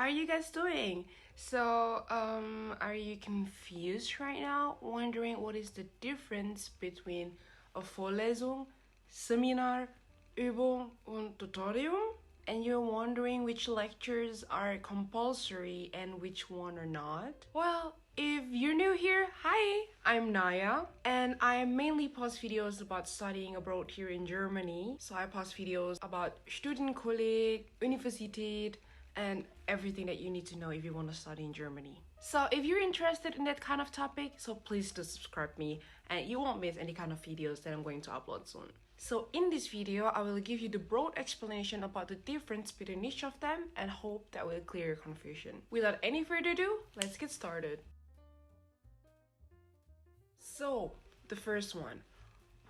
are you guys doing? So, are you confused right now? Wondering what is the difference between a Vorlesung, Seminar, Übung und Tutorium? And you're wondering which lectures are compulsory and which one are not? Well, if you're new here, hi, I'm Naya, and I mainly post videos about studying abroad here in Germany. So I post videos about Studienkolleg, Universität, and everything that you need to know if you want to study in Germany. So if you're interested in that kind of topic, so please do subscribe me and you won't miss any kind of videos that I'm going to upload soon. So in this video, I will give you the broad explanation about the difference between each of them and hope that will clear your confusion. Without any further ado, let's get started. So, the first one.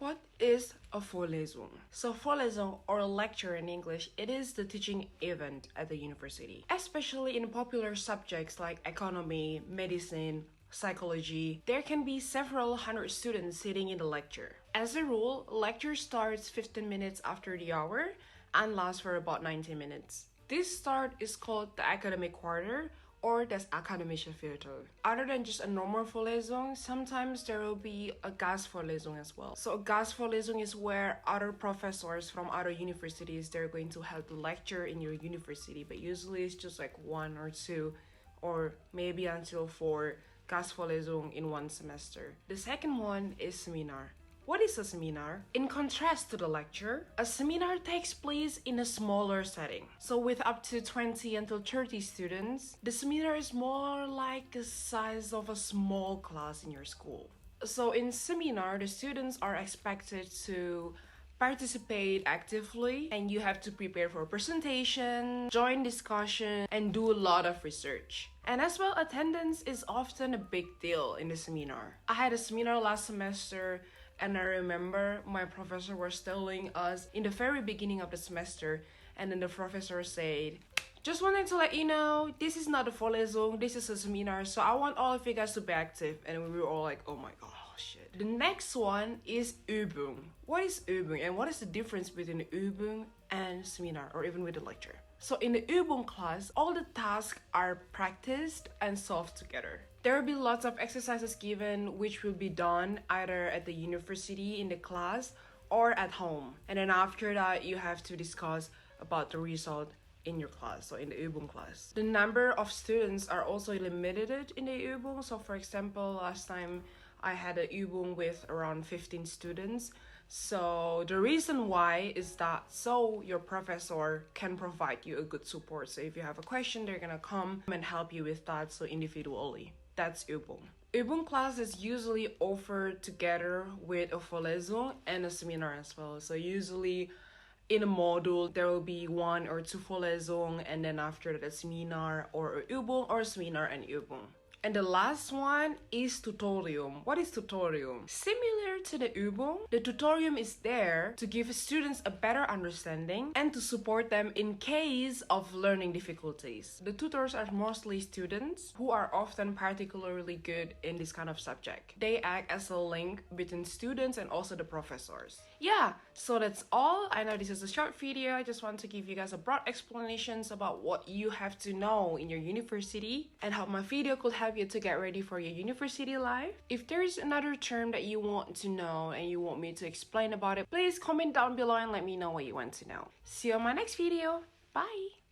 What is a Vorlesung? So Vorlesung, or a lecture in English, it is the teaching event at the university. Especially in popular subjects like economy, medicine, psychology, there can be several hundred students sitting in the lecture. As a rule, lecture starts 15 minutes after the hour and lasts for about 90 minutes. This start is called the academic quarter, or das akademische viertel. Other than just a normal Vorlesung, sometimes there will be a Gastvorlesung as well. So a Gastvorlesung is where other professors from other universities, they're going to help the lecture in your university, but usually it's just like 1 or 2 or maybe until 4 Gastvorlesung in one semester. The second one is seminar. What is a seminar? In contrast to the lecture, a seminar takes place in a smaller setting. So with up to 20 until 30 students, the seminar is more like the size of a small class in your school. So in seminar, the students are expected to participate actively and you have to prepare for a presentation, join discussion, and do a lot of research. And as well, attendance is often a big deal in the seminar. I had a seminar last semester and I remember my professor was telling us in the very beginning of the semester, and then the professor said, just wanted to let you know, this is not a Vorlesung, this is a seminar, so I want all of you guys to be active. And we were all like, oh my god, shit. The next one is Übung. What is Übung and what is the difference between Übung and seminar or even with the lecture? So in the Übung class, all the tasks are practiced and solved together. There will be lots of exercises given which will be done either at the university in the class or at home. And then after that, you have to discuss about the result in your class, so in the Übung class. The number of students are also limited in the Übung. So for example, last time I had a Übung with around 15 students. So the reason why is that so your professor can provide you a good support. So if you have a question, they're gonna come and help you with that, so individually. That's Übung. Übung class is usually offered together with a Vorlesung and a seminar as well. So usually in a module, there will be 1 or 2 Vorlesung, and then after that a seminar or a Übung or seminar and Übung. And the last one is tutorium. What is tutorium? Similar to the Übung, the tutorium is there to give students a better understanding and to support them in case of learning difficulties. The tutors are mostly students who are often particularly good in this kind of subject. They act as a link between students and also the professors. Yeah, so that's all. I know this is a short video. I just want to give you guys a broad explanations about what you have to know in your university and how my video could help you to get ready for your university life. If there is another term that you want to know and you want me to explain about it, please comment down below and let me know what you want to know. See you on my next video. Bye!